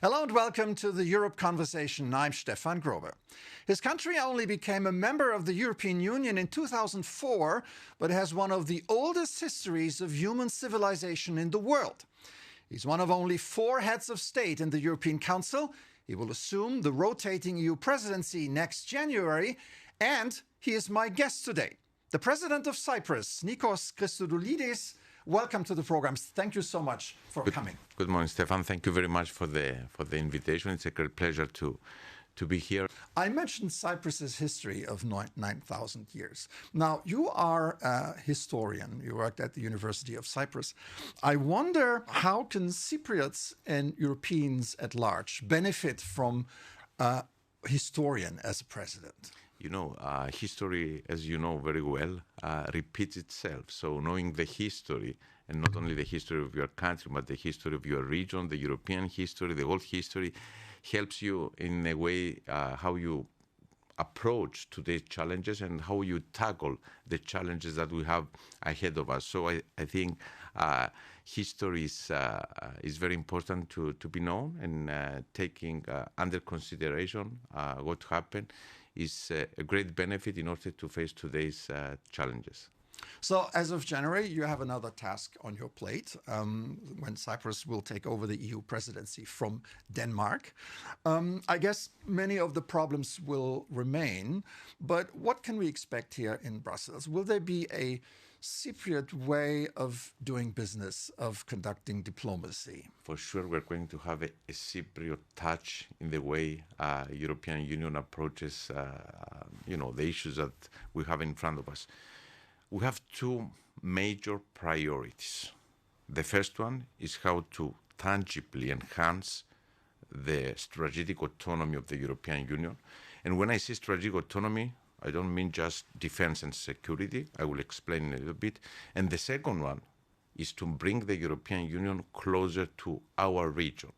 Hello and welcome to the Europe Conversation. I'm Stefan Grobe. His country only became a member of the European Union in 2004, but has one of the oldest histories of human civilization in the world. He's one of only 4 heads of state in the European Council. He will assume the rotating EU presidency next January, and he is my guest today. The president of Cyprus, Nikos Christodoulidis. Welcome to the program. Thank you so much for coming. Good morning, Stefan. Thank you very much for the invitation. It's a great pleasure to be here. I mentioned Cyprus's history of 9,000 years. Now, you are a historian. You worked at the University of Cyprus. I wonder, how can Cypriots and Europeans at large benefit from a historian as a president? You know, history, as you know very well, repeats itself. So knowing the history, and not only the history of your country, but the history of your region, the European history, the world history, helps you in a way how you approach today's challenges and how you tackle the challenges that we have ahead of us. So I think history is very important to be known, and taking under consideration what happened is a great benefit in order to face today's challenges. So as of January, you have another task on your plate when Cyprus will take over the EU presidency from Denmark. I guess many of the problems will remain, but what can we expect here in Brussels? Will there be a Cypriot way of doing business, of conducting diplomacy? For sure, we're going to have a Cypriot touch in the way European Union approaches, the issues that we have in front of us. We have 2 major priorities. The first one is how to tangibly enhance the strategic autonomy of the European Union. And when I say strategic autonomy, I don't mean just defense and security. I will explain in a little bit. And the second one is to bring the European Union closer to our region,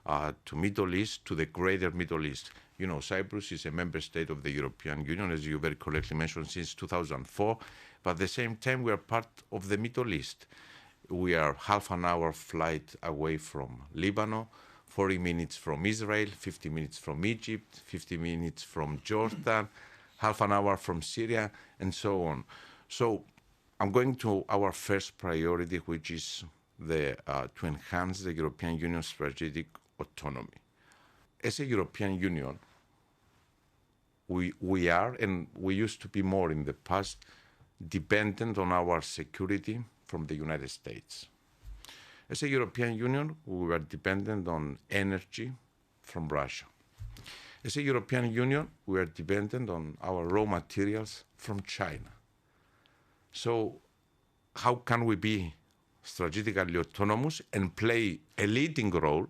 to Middle East, to the greater Middle East. You know, Cyprus is a member state of the European Union, as you very correctly mentioned, since 2004. But at the same time, we are part of the Middle East. We are half an hour flight away from Lebanon, 40 minutes from Israel, 50 minutes from Egypt, 50 minutes from Jordan, half an hour from Syria, and so on. So I'm going to our first priority, which is to enhance the European Union strategic autonomy. As a European Union, we are, and we used to be more in the past, dependent on our security from the United States. As a European Union, we were dependent on energy from Russia. As a European Union, we are dependent on our raw materials from China. So how can we be strategically autonomous and play a leading role,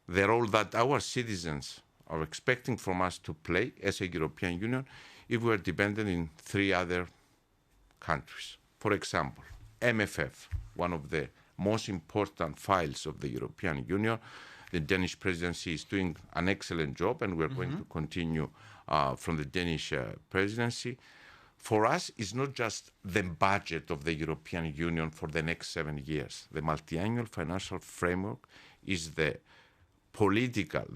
the role that our citizens are expecting from us to play as a European Union, if we are dependent in 3 other countries? For example, MFF, one of the most important files of the European Union. The Danish presidency is doing an excellent job, and we're going to continue from the Danish presidency. For us, it's not just the budget of the European Union for the next 7 years. The multi-annual financial framework is the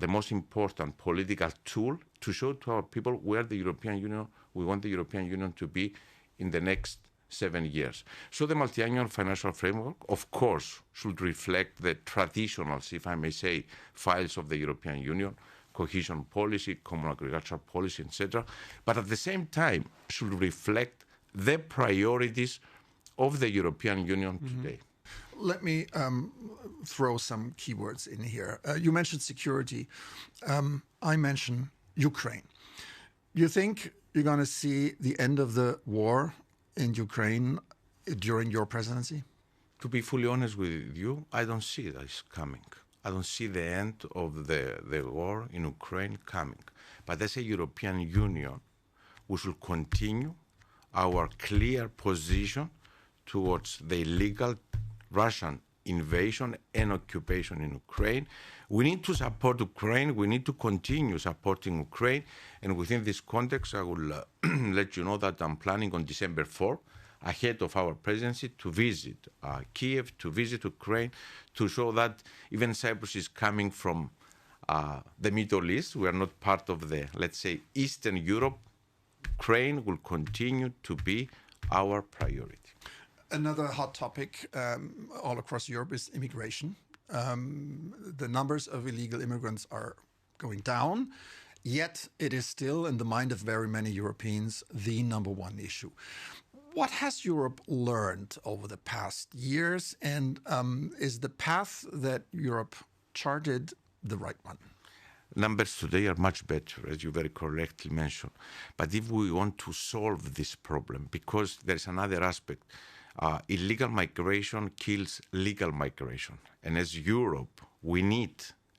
most important political tool to show to our people where we want the European Union to be in the next 7 years. So the multi-annual financial framework, of course, should reflect the traditional, if I may say, files of the European Union, cohesion policy, common agricultural policy, etc., but at the same time should reflect the priorities of the European Union today. Let me throw some keywords in here. You mentioned security. I mentioned Ukraine. You think you're going to see the end of the war in Ukraine during your presidency? To be fully honest with you, I don't see that coming. I don't see the end of the war in Ukraine coming. But as a European Union, we should continue our clear position towards the illegal Russian invasion and occupation in Ukraine. We need to support Ukraine. We need to continue supporting Ukraine. And within this context, I will let you know that I'm planning on December 4, ahead of our presidency, to visit Kiev, to visit Ukraine, to show that even Cyprus is coming from the Middle East. We are not part of the, let's say, Eastern Europe. Ukraine will continue to be our priority. Another hot topic all across Europe is immigration. The numbers of illegal immigrants are going down, yet it is still in the mind of very many Europeans the number one issue. What has Europe learned over the past years, and is the path that Europe charted the right one? Numbers today are much better, as you very correctly mentioned. But if we want to solve this problem, because there's another aspect, illegal migration kills legal migration. And as Europe, we need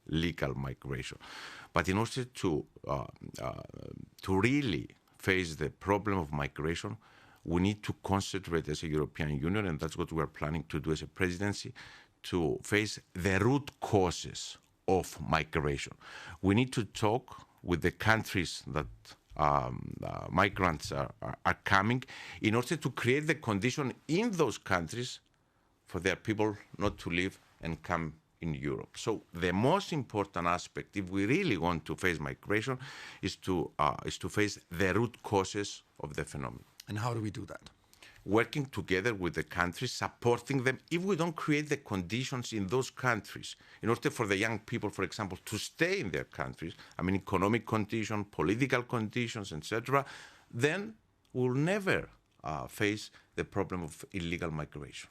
legal migration. But in order to really face the problem of migration, we need to concentrate as a European Union, and that's what we are planning to do as a presidency, to face the root causes of migration. We need to talk with the countries that migrants are coming in order to create the condition in those countries for their people not to live and come in Europe. So the most important aspect, if we really want to face migration, is to face the root causes of the phenomenon. And how do we do that? Working together with the countries, supporting them. If we don't create the conditions in those countries, in order for the young people, for example, to stay in their countries, I mean economic conditions, political conditions, etc., then we'll never face the problem of illegal migration.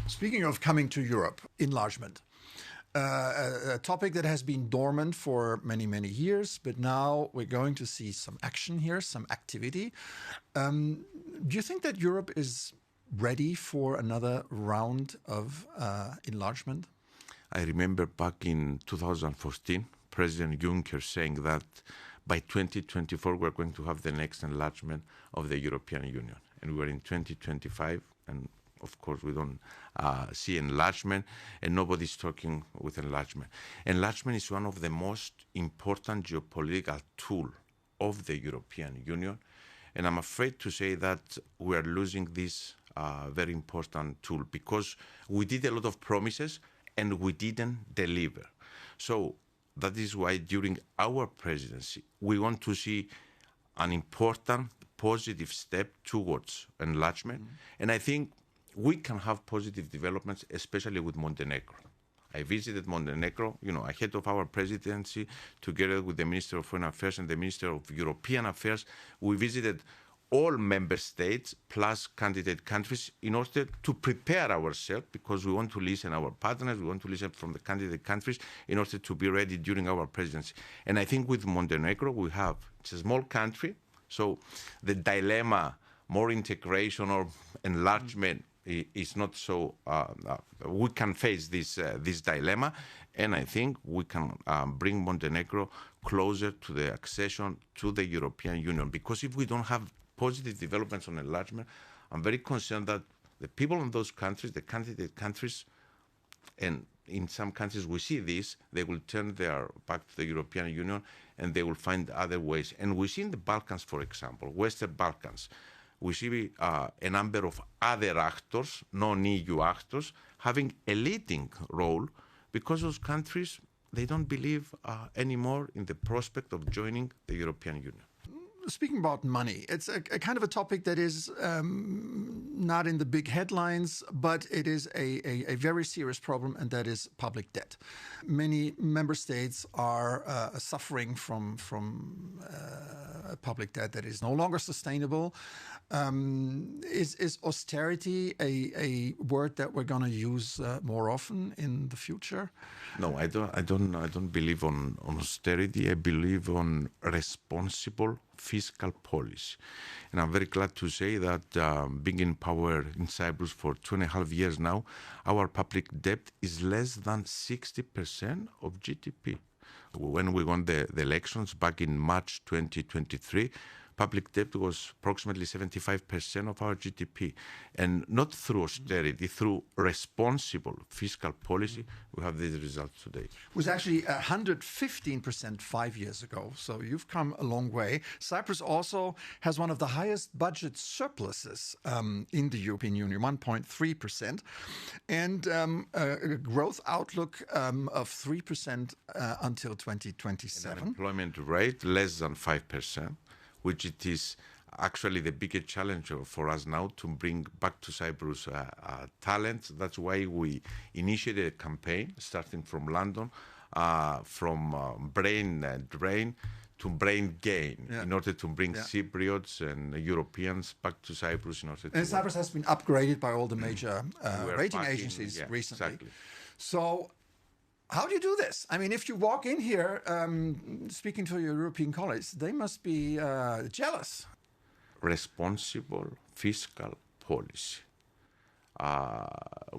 Speaking of coming to Europe, enlargement. A topic that has been dormant for many, many years, but now we're going to see some action here, some activity. Do you think that Europe is ready for another round of enlargement? I remember back in 2014, President Juncker saying that by 2024 we're going to have the next enlargement of the European Union. And we're in 2025, and of course, we don't see enlargement, and nobody's talking with enlargement. Enlargement is one of the most important geopolitical tools of the European Union, and I'm afraid to say that we are losing this very important tool because we did a lot of promises and we didn't deliver. So that is why during our presidency, we want to see an important positive step towards enlargement, and I think we can have positive developments, especially with Montenegro. I visited Montenegro, ahead of our presidency, together with the Minister of Foreign Affairs and the Minister of European Affairs. We visited all member states plus candidate countries in order to prepare ourselves, because we want to listen to our partners, we want to listen from the candidate countries in order to be ready during our presidency. And I think with Montenegro, it's a small country, so the dilemma, more integration or enlargement, is not so. We can face this dilemma, and I think we can bring Montenegro closer to the accession to the European Union. Because if we don't have positive developments on enlargement, I'm very concerned that the people in those countries, the candidate countries, and in some countries we see this, they will turn their back to the European Union and they will find other ways. And we see in the Balkans, for example, Western Balkans, we see a number of other actors, non-EU actors, having a leading role because those countries, they don't believe anymore in the prospect of joining the European Union. Speaking about money, it's a kind of a topic that is not in the big headlines, but it is a very serious problem, and that is public debt. Many member states are suffering from public debt that is no longer sustainable. Is austerity a word that we're going to use more often in the future? No, I don't believe on austerity. I believe on responsible fiscal policy. And I'm very glad to say that being in power in Cyprus for 2.5 years now, our public debt is less than 60% of GDP. When we won the elections back in March 2023, public debt was approximately 75% of our GDP. And not through austerity, through responsible fiscal policy, we have these results today. It was actually 115% 5 years ago, so you've come a long way. Cyprus also has one of the highest budget surpluses in the European Union, 1.3%, and a growth outlook of 3% until 2027. Unemployment rate less than 5%, which it is actually the biggest challenge for us now to bring back to Cyprus talent. That's why we initiated a campaign starting from London, from brain drain to brain gain, in order to bring Cypriots and Europeans back to Cyprus. And Cyprus has been upgraded by all the major rating agencies recently. Exactly. So how do you do this? I mean, if you walk in here speaking to your European colleagues, they must be jealous. Responsible fiscal policy.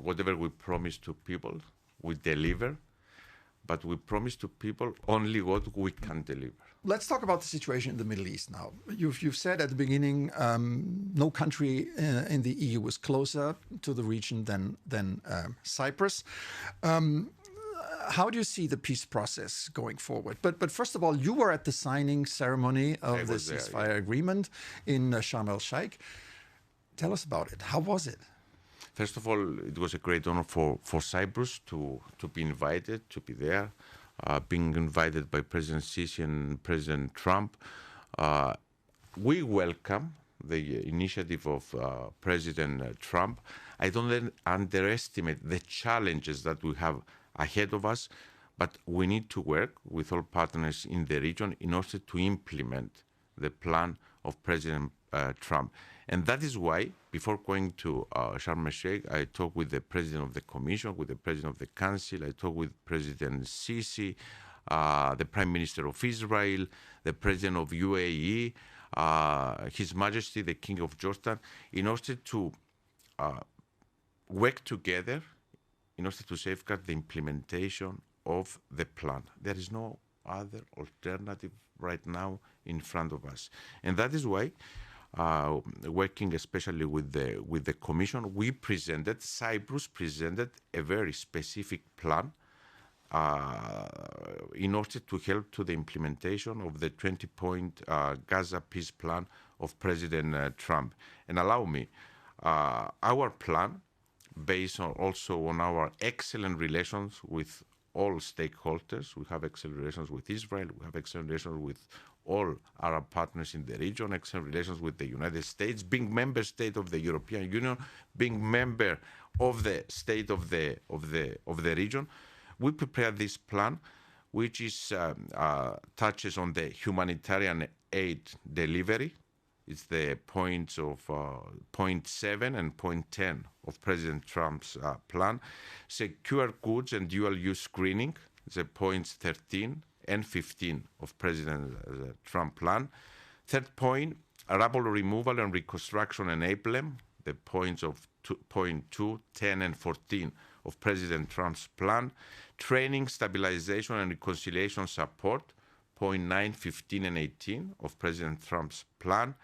Whatever we promise to people, we deliver, but we promise to people only what we can deliver. Let's talk about the situation in the Middle East now. You've said at the beginning, no country in the EU is closer to the region than Cyprus. How do you see the peace process going forward? But first of all, you were at the signing ceremony of the ceasefire agreement in Sharm el-Sheikh. Tell us about it. How was it? First of all, it was a great honor for Cyprus to be invited, to be there, being invited by President Sisi and President Trump. We welcome the initiative of President Trump. I don't underestimate the challenges that we have ahead of us, but we need to work with all partners in the region in order to implement the plan of President Trump. And that is why, before going to Sharm el-Sheikh, I talked with the President of the Commission, with the President of the Council, I talked with President Sisi, the Prime Minister of Israel, the President of UAE, His Majesty, the King of Jordan, in order to work together in order to safeguard the implementation of the plan. There is no other alternative right now in front of us. And that is why, working especially with the Commission, Cyprus presented a very specific plan in order to help to the implementation of the 20-point Gaza peace plan of President Trump. And allow me, our plan, based also on our excellent relations with all stakeholders. We have excellent relations with Israel. We have excellent relations with all Arab partners in the region, excellent relations with the United States, being member state of the European Union, being member of the state of the region. We prepared this plan, which is touches on the humanitarian aid delivery. It's the points of point 7 and point 10 of President Trump's plan. Secure goods and dual-use screening, the points 13 and 15 of President Trump plan. Third point, rubble removal and reconstruction enablement, the points of point 2, 10 and 14 of President Trump's plan. Training, stabilization and reconciliation support, point 9, 15 and 18 of President Trump's plan.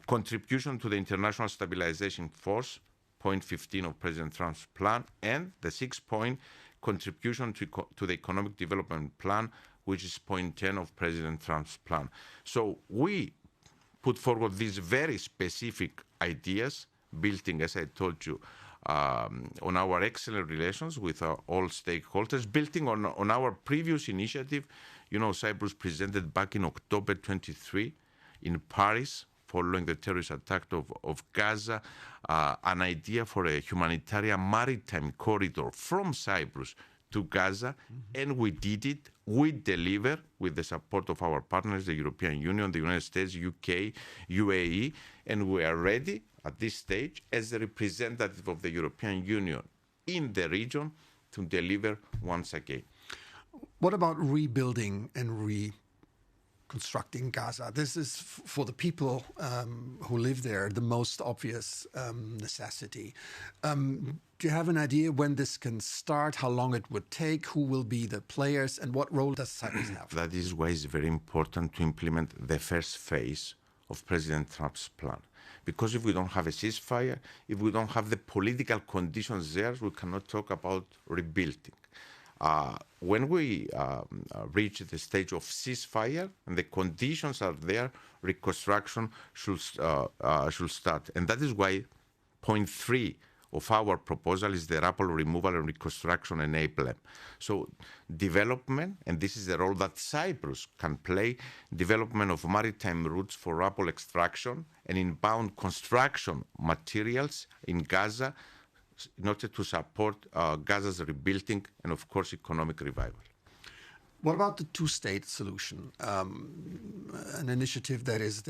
Contribution to the International Stabilization Force, point 15 of President Trump's plan. And the 6-point contribution to the Economic Development Plan, which is point 10 of President Trump's plan. So we put forward these very specific ideas, building, as I told you, on our excellent relations with all stakeholders, building on our previous initiative. You know, Cyprus presented back in October 23 in Paris, following the terrorist attack of Gaza, an idea for a humanitarian maritime corridor from Cyprus to Gaza, and we did it. We deliver with the support of our partners, the European Union, the United States, UK, UAE, and we are ready at this stage as the representative of the European Union in the region to deliver once again. What about rebuilding and reconstructing Gaza? This is for the people who live there the most obvious necessity. Do you have an idea when this can start, how long it would take, who will be the players, and what role does Cyprus have? That is why it's very important to implement the first phase of President Trump's plan. Because if we don't have a ceasefire, if we don't have the political conditions there, we cannot talk about rebuilding. When we reach the stage of ceasefire and the conditions are there, reconstruction should start. And that is why point 3 of our proposal is the RAPL removal and reconstruction enablement. So development, and this is the role that Cyprus can play, development of maritime routes for RAPL extraction and inbound construction materials in Gaza in order to support Gaza's rebuilding and, of course, economic revival. What about the two-state solution? An initiative that is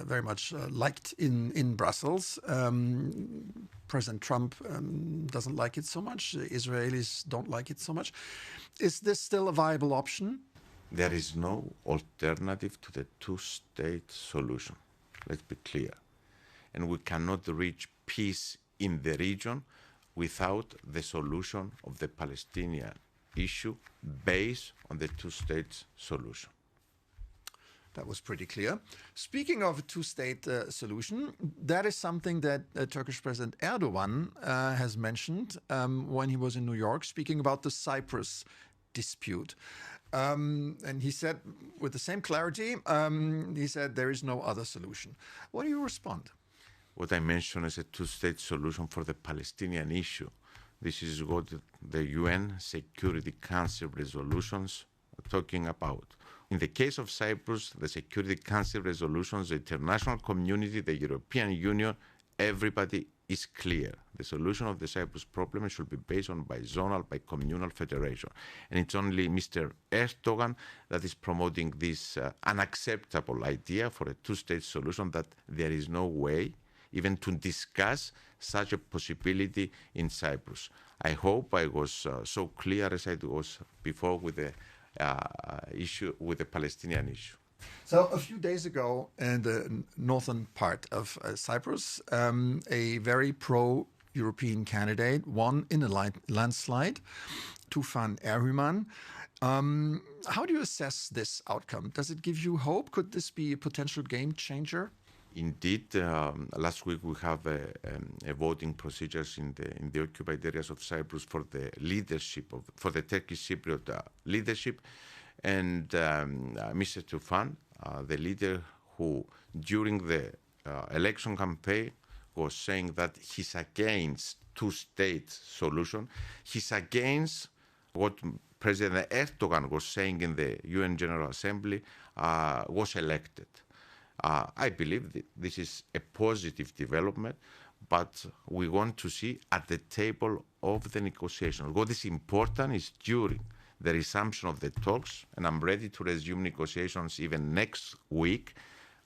very much liked in Brussels. President Trump doesn't like it so much. The Israelis don't like it so much. Is this still a viable option? There is no alternative to the two-state solution. Let's be clear. And we cannot reach peace in the region without the solution of the Palestinian issue based on the two-state solution. That was pretty clear. Speaking of a two-state solution, that is something that Turkish President Erdogan has mentioned when he was in New York, speaking about the Cyprus dispute. And he said, with the same clarity, he said there is no other solution. What do you respond? What I mentioned is a two-state solution for the Palestinian issue. This is what the UN Security Council resolutions are talking about. In the case of Cyprus, the Security Council resolutions, the international community, the European Union, everybody is clear. The solution of the Cyprus problem should be based on bizonal, bicommunal federation. And it's only Mr. Erdogan that is promoting this unacceptable idea for a two-state solution, that there is no way even to discuss such a possibility in Cyprus. I hope I was so clear as I was before with the issue, with the Palestinian issue. So a few days ago, in the northern part of Cyprus, a very pro-European candidate won in a landslide, Tufan Erhüman. How do you assess this outcome? Does it give you hope? Could this be a potential game changer? Indeed, last week we have a voting procedures in the occupied areas of Cyprus for the leadership for the Turkish Cypriot leadership, and Mr. Tufan, the leader who during the election campaign was saying that he's against two-state solution, he's against what President Erdogan was saying in the UN General Assembly, was elected. I believe that this is a positive development, but we want to see at the table of the negotiations. What is important is during the resumption of the talks, and I'm ready to resume negotiations even next week,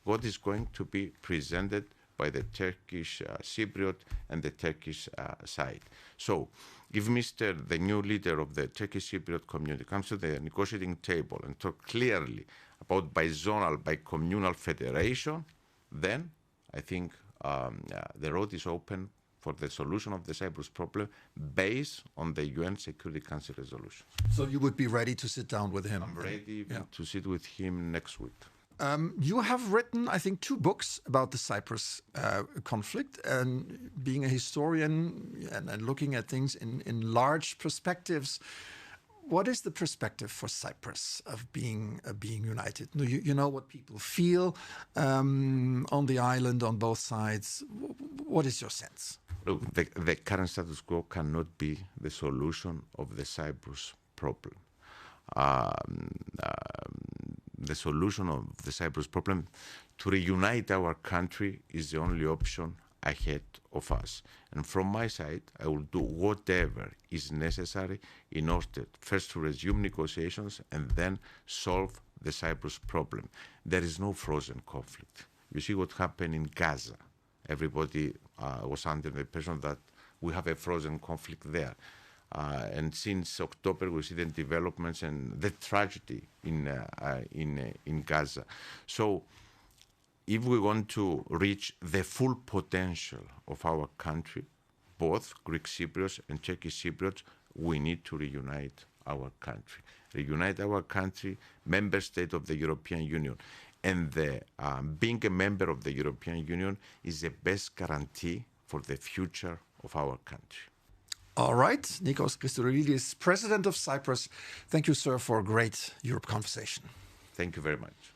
what is going to be presented by the Turkish Cypriot and the Turkish side. So if the new leader of the Turkish Cypriot community comes to the negotiating table and talk clearly about bizonal, bicommunal federation, then I think the road is open for the solution of the Cyprus problem based on the UN Security Council resolution. So you would be ready to sit down with him? I'm ready to sit with him next week. You have written, I think, 2 books about the Cyprus conflict, and being a historian and looking at things in large perspectives. What is the perspective for Cyprus of being united? You know what people feel on the island on both sides. What is your sense? Look, the current status quo cannot be the solution of the Cyprus problem. The solution of the Cyprus problem, to reunite our country, is the only option ahead of us. And from my side, I will do whatever is necessary in order first to resume negotiations and then solve the Cyprus problem. There is no frozen conflict. You see what happened in Gaza. Everybody was under the impression that we have a frozen conflict there. And since October, we see the developments and the tragedy in Gaza. So if we want to reach the full potential of our country, both Greek Cypriots and Turkish Cypriots, we need to reunite our country. Reunite our country, member state of the European Union. And being a member of the European Union is the best guarantee for the future of our country. All right. Nikos Christodoulidis, President of Cyprus. Thank you, sir, for a great Europe conversation. Thank you very much.